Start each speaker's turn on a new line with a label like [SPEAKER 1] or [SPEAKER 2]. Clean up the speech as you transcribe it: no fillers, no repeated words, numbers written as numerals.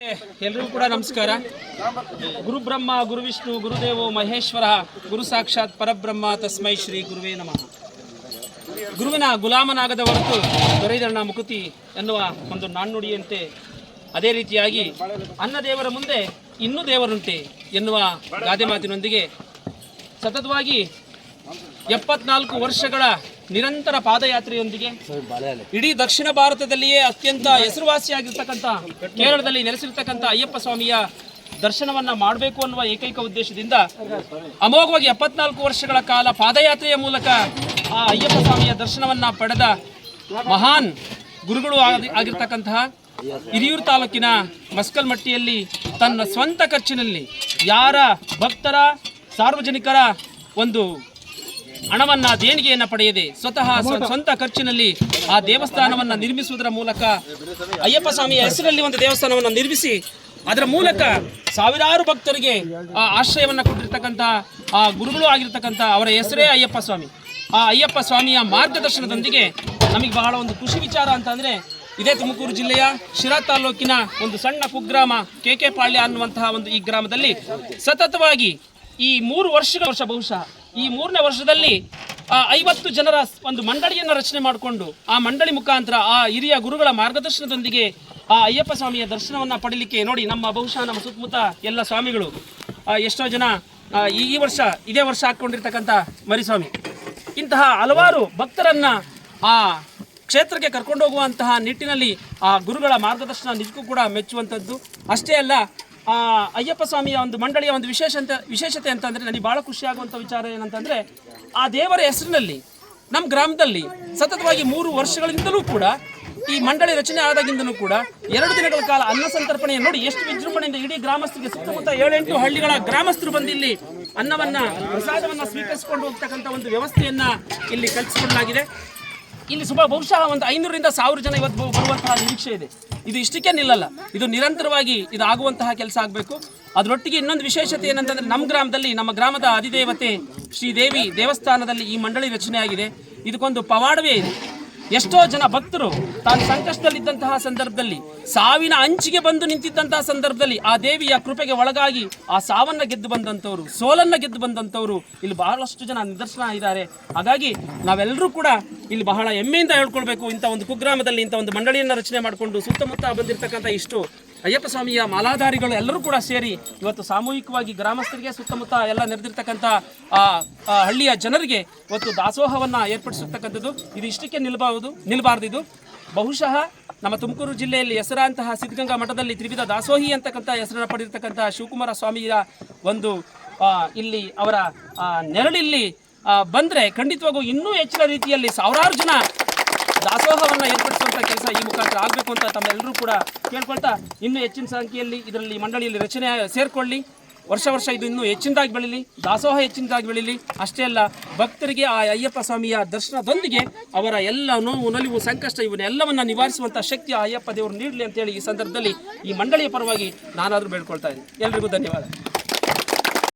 [SPEAKER 1] ಎಲ್ರಿಗೂ ಕೂಡ ನಮಸ್ಕಾರ. ಗುರು ಬ್ರಹ್ಮ ಗುರು ವಿಷ್ಣು ಗುರುದೇವೋ ಮಹೇಶ್ವರ ಗುರು ಸಾಕ್ಷಾತ್ ಪರಬ್ರಹ್ಮ ತಸ್ಮೈ ಶ್ರೀ ಗುರುವೇ ನಮಃ. ಗುರುವಿನ ಗುಲಾಮನಾಗದ ಹೊರತು ದೊರೆಯದಣ್ಣ ಮುಕುತಿ ಎನ್ನುವ ಒಂದು ನಾಣ್ಣುಡಿಯಂತೆ ಅದೇ ರೀತಿಯಾಗಿ ಅನ್ನ ದೇವರ ಮುಂದೆ ಇನ್ನೂ ದೇವರುಂಟೆ ಎನ್ನುವ ಗಾದೆ ಮಾತಿನೊಂದಿಗೆ ಸತತವಾಗಿ 74 ವರ್ಷಗಳ ನಿರಂತರ ಪಾದಯಾತ್ರೆಯೊಂದಿಗೆ ಇಡೀ ದಕ್ಷಿಣ ಭಾರತದಲ್ಲಿಯೇ ಅತ್ಯಂತ ಹೆಸರುವಾಸಿಯಾಗಿರ್ತಕ್ಕಂಥ ಕೇರಳದಲ್ಲಿ ನೆಲೆಸಿರ್ತಕ್ಕಂಥ ಅಯ್ಯಪ್ಪ ಸ್ವಾಮಿಯ ದರ್ಶನವನ್ನ ಮಾಡಬೇಕು ಅನ್ನುವ ಏಕೈಕ ಉದ್ದೇಶದಿಂದ ಅಮೋಘವಾಗಿ 74 ವರ್ಷಗಳ ಕಾಲ ಪಾದಯಾತ್ರೆಯ ಮೂಲಕ ಆ ಅಯ್ಯಪ್ಪ ಸ್ವಾಮಿಯ ದರ್ಶನವನ್ನ ಪಡೆದ ಮಹಾನ್ ಗುರುಗಳು ಆಗಿರ್ತಕ್ಕಂತಹ ಹಿರಿಯೂರು ತಾಲೂಕಿನ ಮಸ್ಕಲ್ಮಟ್ಟಿಯಲ್ಲಿ ತನ್ನ ಸ್ವಂತ ಖರ್ಚಿನಲ್ಲಿ ಯಾರ ಭಕ್ತರ ಸಾರ್ವಜನಿಕರ ಒಂದು ಹಣವನ್ನ ದೇಣಿಗೆಯನ್ನು ಪಡೆಯದೆ ಸ್ವತಃ ಸ್ವಂತ ಖರ್ಚಿನಲ್ಲಿ ಆ ದೇವಸ್ಥಾನವನ್ನು ನಿರ್ಮಿಸುವುದರ ಮೂಲಕ ಅಯ್ಯಪ್ಪ ಸ್ವಾಮಿಯ ಹೆಸರಲ್ಲಿ ಒಂದು ದೇವಸ್ಥಾನವನ್ನು ನಿರ್ಮಿಸಿ ಅದರ ಮೂಲಕ ಸಾವಿರಾರು ಭಕ್ತರಿಗೆ ಆ ಆಶ್ರಯವನ್ನು ಕೊಟ್ಟಿರ್ತಕ್ಕಂಥ ಆ ಗುರುಗಳು ಆಗಿರ್ತಕ್ಕಂಥ ಅವರ ಹೆಸರೇ ಅಯ್ಯಪ್ಪ ಸ್ವಾಮಿ. ಆ ಅಯ್ಯಪ್ಪ ಸ್ವಾಮಿಯ ಮಾರ್ಗದರ್ಶನದೊಂದಿಗೆ ನಮಗೆ ಬಹಳ ಒಂದು ಖುಷಿ ವಿಚಾರ ಅಂತಂದರೆ ಇದೇ ತುಮಕೂರು ಜಿಲ್ಲೆಯ ಶಿರಾ ತಾಲೂಕಿನ ಒಂದು ಸಣ್ಣ ಕುಗ್ರಾಮ KK ಪಾಳ್ಯ ಅನ್ನುವಂತಹ ಒಂದು ಈ ಗ್ರಾಮದಲ್ಲಿ ಸತತವಾಗಿ ಈ 3 ವರ್ಷ ಬಹುಶಃ ಈ 3ನೇ ವರ್ಷದಲ್ಲಿ 50 ಜನರ ಒಂದು ಮಂಡಳಿಯನ್ನು ರಚನೆ ಮಾಡಿಕೊಂಡು ಆ ಮಂಡಳಿ ಮುಖಾಂತರ ಆ ಹಿರಿಯ ಗುರುಗಳ ಮಾರ್ಗದರ್ಶನದೊಂದಿಗೆ ಆ ಅಯ್ಯಪ್ಪ ಸ್ವಾಮಿಯ ದರ್ಶನವನ್ನು ಪಡೀಲಿಕ್ಕೆ ನೋಡಿ ಬಹುಶಃ ನಮ್ಮ ಸುತ್ತಮುತ್ತ ಎಲ್ಲ ಸ್ವಾಮಿಗಳು ಎಷ್ಟೋ ಜನ ಇದೇ ವರ್ಷ ಹಾಕ್ಕೊಂಡಿರ್ತಕ್ಕಂಥ ಮರಿಸ್ವಾಮಿ ಇಂತಹ ಹಲವಾರು ಭಕ್ತರನ್ನ ಆ ಕ್ಷೇತ್ರಕ್ಕೆ ಕರ್ಕೊಂಡು ಹೋಗುವಂತಹ ನಿಟ್ಟಿನಲ್ಲಿ ಆ ಗುರುಗಳ ಮಾರ್ಗದರ್ಶನ ನಿಜಕ್ಕೂ ಕೂಡ ಮೆಚ್ಚುವಂಥದ್ದು. ಅಷ್ಟೇ ಅಲ್ಲ, ಅಯ್ಯಪ್ಪ ಸ್ವಾಮಿಯ ಒಂದು ಮಂಡಳಿಯ ಒಂದು ವಿಶೇಷತೆ ಅಂತಂದರೆ ನನಗೆ ಭಾಳ ಖುಷಿಯಾಗುವಂಥ ವಿಚಾರ ಏನಂತಂದರೆ ಆ ದೇವರ ಹೆಸರಿನಲ್ಲಿ ನಮ್ಮ ಗ್ರಾಮದಲ್ಲಿ ಸತತವಾಗಿ 3 ವರ್ಷಗಳಿಂದಲೂ ಕೂಡ ಈ ಮಂಡಳಿ ರಚನೆ ಆದಾಗಿಂದಲೂ ಕೂಡ 2 ದಿನಗಳ ಕಾಲ ಅನ್ನ ಸಂತರ್ಪಣೆಯನ್ನು ನೋಡಿ ಎಷ್ಟು ವಿಜೃಂಭಣೆಯಿಂದ ಇಡೀ ಗ್ರಾಮಸ್ಥರಿಗೆ ಸುತ್ತಮುತ್ತ 7-8 ಹಳ್ಳಿಗಳ ಗ್ರಾಮಸ್ಥರು ಬಂದು ಇಲ್ಲಿ ಅನ್ನವನ್ನ ಪ್ರಸಾದವನ್ನು ಸ್ವೀಕರಿಸಿಕೊಂಡು ಹೋಗ್ತಕ್ಕಂಥ ಒಂದು ವ್ಯವಸ್ಥೆಯನ್ನ ಇಲ್ಲಿ ಕಲ್ಪಿಸಿಕೊಳ್ಳಲಾಗಿದೆ. ಇಲ್ಲಿ ಬಹುಶಃ ಒಂದು 500ರಿಂದ 1000 ಜನ ಇವತ್ತು ಬರುವಂತಹ ನಿರೀಕ್ಷೆ ಇದೆ. ಇದು ಇಷ್ಟಕ್ಕೆ ನಿಲ್ಲಲ್ಲ, ಇದು ನಿರಂತರವಾಗಿ ಇದು ಆಗುವಂತಹ ಕೆಲಸ ಆಗಬೇಕು. ಅದರೊಟ್ಟಿಗೆ ಇನ್ನೊಂದು ವಿಶೇಷತೆ ಏನಂತಂದ್ರೆ ನಮ್ಮ ಗ್ರಾಮದ ಅಧಿದೇವತೆ ಶ್ರೀದೇವಿ ದೇವಸ್ಥಾನದಲ್ಲಿ ಈ ಮಂಡಳಿ ರಚನೆ ಆಗಿದೆ. ಇದಕ್ಕೊಂದು ಪವಾಡವೇ ಇದೆ. ಎಷ್ಟೋ ಜನ ಭಕ್ತರು ತಾನು ಸಂಕಷ್ಟದಲ್ಲಿದ್ದಂತಹ ಸಂದರ್ಭದಲ್ಲಿ ಸಾವಿನ ಅಂಚಿಗೆ ಬಂದು ನಿಂತಿದ್ದಂತಹ ಸಂದರ್ಭದಲ್ಲಿ ಆ ದೇವಿಯ ಕೃಪೆಗೆ ಒಳಗಾಗಿ ಆ ಸಾವನ್ನ ಗೆದ್ದು ಬಂದಂಥವ್ರು, ಸೋಲನ್ನ ಗೆದ್ದು ಬಂದಂಥವ್ರು ಇಲ್ಲಿ ಬಹಳಷ್ಟು ಜನ ನಿದರ್ಶನ ಇದ್ದಾರೆ. ಹಾಗಾಗಿ ನಾವೆಲ್ಲರೂ ಕೂಡ ಇಲ್ಲಿ ಬಹಳ ಹೆಮ್ಮೆಯಿಂದ ಹೇಳ್ಕೊಳ್ಬೇಕು, ಇಂಥ ಒಂದು ಕುಗ್ರಾಮದಲ್ಲಿ ಇಂಥ ಒಂದು ಮಂಡಳಿಯನ್ನು ರಚನೆ ಮಾಡಿಕೊಂಡು ಸುತ್ತಮುತ್ತ ಬಂದಿರತಕ್ಕಂಥ ಇಷ್ಟು ಅಯ್ಯಪ್ಪ ಸ್ವಾಮಿಯ ಮಾಲಾಧಾರಿಗಳು ಎಲ್ಲರೂ ಕೂಡ ಸೇರಿ ಇವತ್ತು ಸಾಮೂಹಿಕವಾಗಿ ಗ್ರಾಮಸ್ಥರಿಗೆ ಸುತ್ತಮುತ್ತ ಎಲ್ಲ ನೆರೆದಿರ್ತಕ್ಕಂಥ ಹಳ್ಳಿಯ ಜನರಿಗೆ ಇವತ್ತು ದಾಸೋಹವನ್ನು ಏರ್ಪಡಿಸಿರ್ತಕ್ಕಂಥದ್ದು. ಇದು ಇಷ್ಟಕ್ಕೆ ನಿಲ್ಲಬಾರ್ದು. ಇದು ಬಹುಶಃ ನಮ್ಮ ತುಮಕೂರು ಜಿಲ್ಲೆಯಲ್ಲಿ ಹೆಸರಾಂತಹ ಸಿದ್ಧಗಂಗಾ ಮಠದಲ್ಲಿ ತ್ರಿವಿಧ ದಾಸೋಹಿ ಅಂತಕ್ಕಂಥ ಹೆಸರನ್ನು ಪಡೆದಿರ್ತಕ್ಕಂಥ ಶಿವಕುಮಾರ ಸ್ವಾಮಿಯ ಒಂದು ಇಲ್ಲಿ ಅವರ ನೆರಳಿಲ್ಲಿ ಬಂದರೆ ಖಂಡಿತವಾಗೂ ಇನ್ನೂ ಹೆಚ್ಚಿನ ರೀತಿಯಲ್ಲಿ ಸಾವಿರಾರು ಜನ ದಾಸೋಹವನ್ನು ಏರ್ಪಡಿಸುವಂಥ ಕೆಲಸ ಈ ಮುಖಾಂತರ ಆಗಬೇಕು ಅಂತ ತಮ್ಮೆಲ್ಲರೂ ಕೂಡ ಕೇಳ್ಕೊಳ್ತಾ ಇನ್ನೂ ಹೆಚ್ಚಿನ ಸಂಖ್ಯೆಯಲ್ಲಿ ಇದರಲ್ಲಿ ಮಂಡಳಿಯಲ್ಲಿ ರಚನೆ ಸೇರಿಕೊಳ್ಳಿ. ವರ್ಷ ಇದು ಇನ್ನೂ ಹೆಚ್ಚಿನದಾಗಿ ಬೆಳೀಲಿ, ದಾಸೋಹ ಹೆಚ್ಚಿನದಾಗಿ ಬೆಳೀಲಿ. ಅಷ್ಟೇ ಅಲ್ಲ, ಭಕ್ತರಿಗೆ ಆ ಅಯ್ಯಪ್ಪ ಸ್ವಾಮಿಯ ದರ್ಶನದೊಂದಿಗೆ ಅವರ ಎಲ್ಲ ನೋವು ನಲಿವು ಸಂಕಷ್ಟ ಇವನ್ನೆಲ್ಲವನ್ನು ನಿವಾರಿಸುವಂಥ ಶಕ್ತಿ ಆ ಅಯ್ಯಪ್ಪ ದೇವರು ನೀಡಲಿ ಅಂತೇಳಿ ಈ ಸಂದರ್ಭದಲ್ಲಿ ಈ ಮಂಡಳಿಯ ಪರವಾಗಿ ನಾನಾದರೂ ಬೇಡ್ಕೊಳ್ತಾ ಇದ್ದೀನಿ. ಎಲ್ರಿಗೂ ಧನ್ಯವಾದ.